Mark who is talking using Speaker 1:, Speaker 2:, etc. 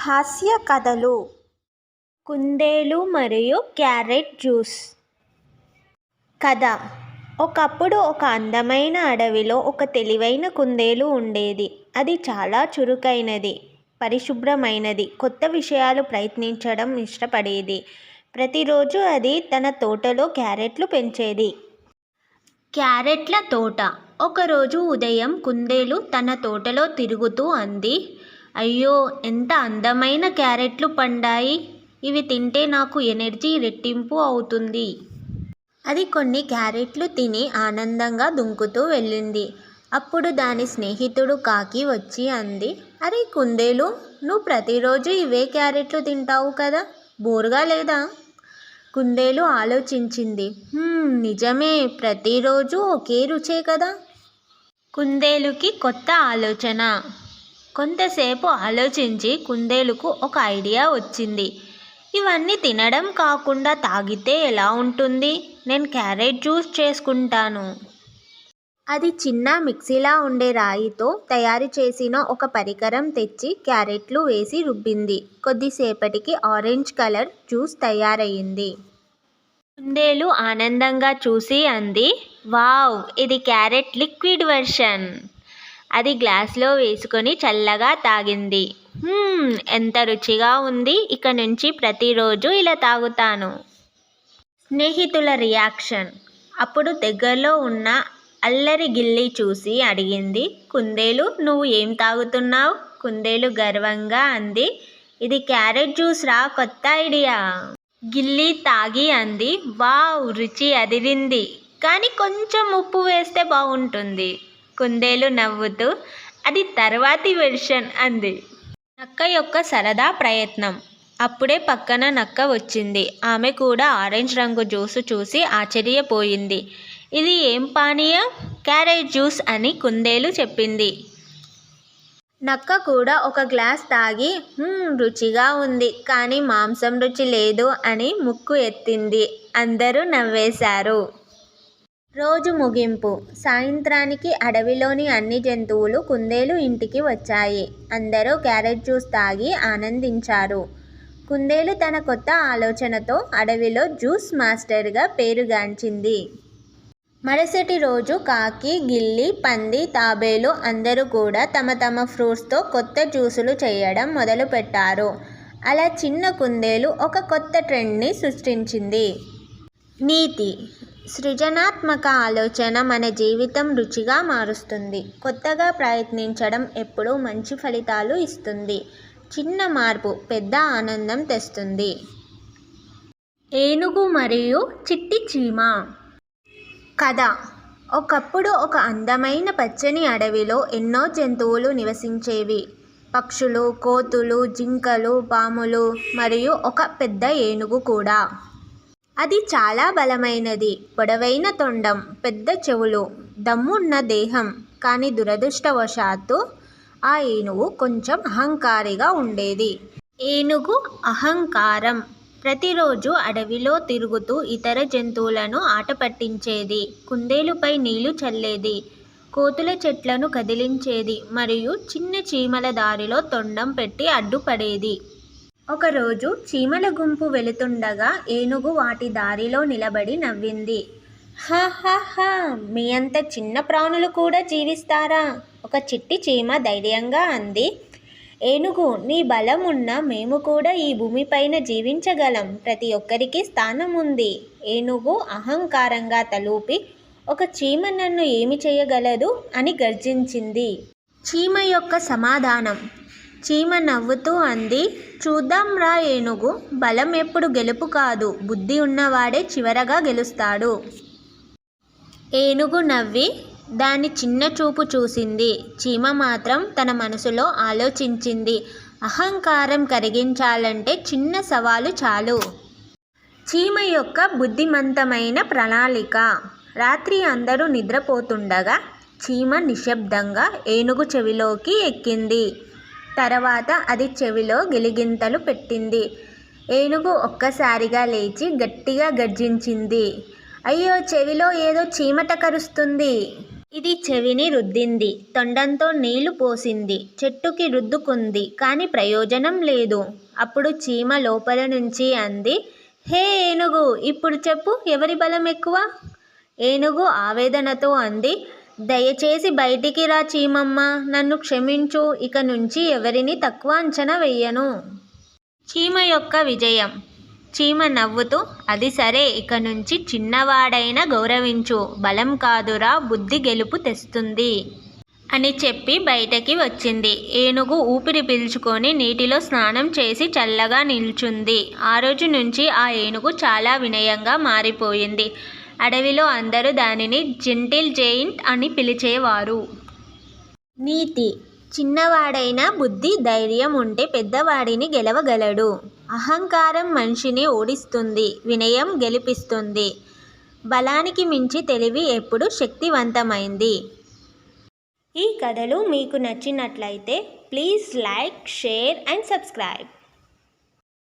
Speaker 1: హాస్య కథలు. కుందేలు మరియు క్యారెట్ జ్యూస్. కథ. ఒకప్పుడు ఒక అందమైన అడవిలో ఒక తెలివైన కుందేలు ఉండేది. అది చాలా చురుకైనది, పరిశుభ్రమైనది, కొత్త విషయాలు ప్రయత్నించడం ఇష్టపడేది. ప్రతిరోజు అది తన తోటలో క్యారెట్లు పెంచేది. క్యారెట్ల తోట. ఒకరోజు ఉదయం కుందేలు తన తోటలో తిరుగుతూ అంది, అయ్యో, ఎంత అందమైన క్యారెట్లు పండాయి! ఇవి తింటే నాకు ఎనర్జీ రెట్టింపు అవుతుంది. అది కొన్ని క్యారెట్లు తిని ఆనందంగా దుంకుతూ వెళ్ళింది. అప్పుడు దాని స్నేహితుడు కాకి వచ్చి అంది, అరే కుందేలు, నువ్వు ప్రతిరోజు ఇవే క్యారెట్లు తింటావు కదా, బోరుగా లేదా? కుందేలు ఆలోచించింది. నిజమే, ప్రతిరోజు ఒకే రుచే కదా. కుందేలుకి కొత్త ఆలోచన. కొంతసేపు ఆలోచించి కుందేలుకు ఒక ఐడియా వచ్చింది. ఇవన్నీ తినడం కాకుండా తాగితే ఎలా ఉంటుంది? నేను క్యారెట్ జ్యూస్ చేసుకుంటాను. అది చిన్న మిక్సీలా ఉండే రాయితో తయారు చేసిన ఒక పరికరం తెచ్చి క్యారెట్లు వేసి రుబ్బింది. కొద్దిసేపటికి ఆరెంజ్ కలర్ జ్యూస్ తయారయ్యింది. కుందేలు ఆనందంగా చూసి అంది, వావ్, ఇది క్యారెట్ లిక్విడ్ వెర్షన్. అది గ్లాసులో వేసుకొని చల్లగా తాగింది. ఎంత రుచిగా ఉంది, ఇక నుంచి ప్రతిరోజు ఇలా తాగుతాను. స్నేహితుల రియాక్షన్. అప్పుడు దగ్గరలో ఉన్న అల్లరి గిల్లి చూసి అడిగింది, కుందేలు, నువ్వు ఏం తాగుతున్నావు? కుందేలు గర్వంగా అంది, ఇది క్యారెట్ జ్యూస్ రా, కొత్త ఐడియా. గిల్లి తాగి అంది, వావ్, రుచి అదిరింది, కానీ కొంచెం ఉప్పు వేస్తే బాగుంటుంది. కుందేలు నవ్వుతూ, అది తర్వాతి వెర్షన్ అంది. నక్క యొక్క సరదా ప్రయత్నం. అప్పుడే పక్కన నక్క వచ్చింది. ఆమె కూడా ఆరెంజ్ రంగు జ్యూసు చూసి ఆశ్చర్యపోయింది. ఇది ఏం పానీయం? క్యారెట్ జ్యూస్ అని కుందేలు చెప్పింది. నక్క కూడా ఒక గ్లాస్ తాగి, రుచిగా ఉంది, కానీ మాంసం రుచి లేదు అని ముక్కు ఎత్తింది. అందరూ నవ్వేశారు. రోజు ముగింపు. సాయంత్రానికి అడవిలోని అన్ని జంతువులు కుందేలు ఇంటికి వచ్చాయి. అందరూ క్యారెట్ జ్యూస్ తాగి ఆనందించారు. కుందేలు తన కొత్త ఆలోచనతో అడవిలో జ్యూస్ మాస్టర్గా పేరుగాంచింది. మరుసటి రోజు కాకి, గిల్లి, పంది, తాబేలు అందరూ కూడా తమ తమ ఫ్రూట్స్తో కొత్త జ్యూసులు చేయడం మొదలుపెట్టారు. అలా చిన్న కుందేలు ఒక కొత్త ట్రెండ్ని సృష్టించింది. నీతి. సృజనాత్మక ఆలోచన మన జీవితం రుచిగా మారుస్తుంది. కొత్తగా ప్రయత్నించడం ఎప్పుడూ మంచి ఫలితాలు ఇస్తుంది. చిన్న మార్పు పెద్ద ఆనందం తెస్తుంది. ఏనుగు మరియు చిట్టి చీమ. కథ. ఒకప్పుడు ఒక అందమైన పచ్చని అడవిలో ఎన్నో జంతువులు నివసించేవి. పక్షులు, కోతులు, జింకలు, పాములు మరియు ఒక పెద్ద ఏనుగు కూడా. అది చాలా బలమైనది. పొడవైన తొండం, పెద్ద చెవులు, దమ్మున్న దేహం. కానీ దురదృష్టవశాత్తు ఆ ఏనుగు కొంచెం అహంకారిగా ఉండేది. ఏనుగు అహంకారం. ప్రతిరోజు అడవిలో తిరుగుతూ ఇతర జంతువులను ఆట పట్టించేది. కుందేలుపై నీళ్లు చల్లేది, కోతుల చెట్లను కదిలించేది మరియు చిన్న చీమల దారిలో తొండం పెట్టి అడ్డుపడేది. ఒకరోజు చీమల గుంపు వెళుతుండగా ఏనుగు వాటి దారిలో నిలబడి నవ్వింది. హా, మీ అంత చిన్న ప్రాణులు కూడా జీవిస్తారా? ఒక చిట్టి చీమ ధైర్యంగా అంది. ఏనుగు, నీ బలం ఉన్న మేము కూడా ఈ భూమిపైన జీవించగలం. ప్రతి ఒక్కరికి స్థానం ఉంది. ఏనుగు అహంకారంగా తలూపి, ఒక చీమ నన్ను ఏమి చేయగలదు అని గర్జించింది. చీమ యొక్క సమాధానం. చీమ నవ్వుతూ అంది, చూద్దాం రా ఏనుగు, బలం ఎప్పుడు గెలుపు కాదు, బుద్ధి ఉన్నవాడే చివరగా గెలుస్తాడు. ఏనుగు నవ్వి దాని చిన్న చూపు చూసింది. చీమ మాత్రం తన మనసులో ఆలోచించింది, అహంకారం కరిగించాలంటే చిన్న సవాలు చాలు. చీమ యొక్క బుద్ధిమంతమైన ప్రణాళిక. రాత్రి అందరూ నిద్రపోతుండగా చీమ నిశ్శబ్దంగా ఏనుగు చెవిలోకి ఎక్కింది. తర్వాత అది చెవిలో గిలిగింతలు పెట్టింది. ఏనుగు ఒక్కసారిగా లేచి గట్టిగా గర్జించింది, అయ్యో, చెవిలో ఏదో చీమట కరుస్తుంది. ఇది చెవిని రుద్దింది, తొండంతో నీళ్లు పోసింది, చెట్టుకి రుద్దుకుంది, కాని ప్రయోజనం లేదు. అప్పుడు చీమ లోపల నుంచి అంది, హే ఏనుగు, ఇప్పుడు చెప్పు, ఎవరి బలం ఎక్కువ? ఏనుగు ఆవేదనతో అంది, దయచేసి బయటికి రా చీమమ్మ, నన్ను క్షమించు, ఇక నుంచి ఎవరిని తక్కువ అంచనా వెయ్యను. చీమ యొక్క విజయం. చీమ నవ్వుతూ, అది సరే, ఇక నుంచి చిన్నవాడైనా గౌరవించు, బలం కాదురా బుద్ధి గెలుపు తెస్తుంది అని చెప్పి బయటకి వచ్చింది. ఏనుగు ఊపిరి పీల్చుకొని నీటిలో స్నానం చేసి చల్లగా నిల్చుంది. ఆ రోజు నుంచి ఆ ఏనుగు చాలా వినయంగా మారిపోయింది. అడవిలో అందరూ దానిని జెంటిల్ జెయింట్ అని పిలిచేవారు. నీతి. చిన్నవాడైనా బుద్ధి, ధైర్యం ఉంటే పెద్దవాడిని గెలవగలడు. అహంకారం మనిషిని ఓడిస్తుంది, వినయం గెలిపిస్తుంది. బలానికి మించి తెలివి ఎప్పుడూ శక్తివంతమైంది. ఈ కథలు మీకు నచ్చినట్లయితే please like, share and subscribe.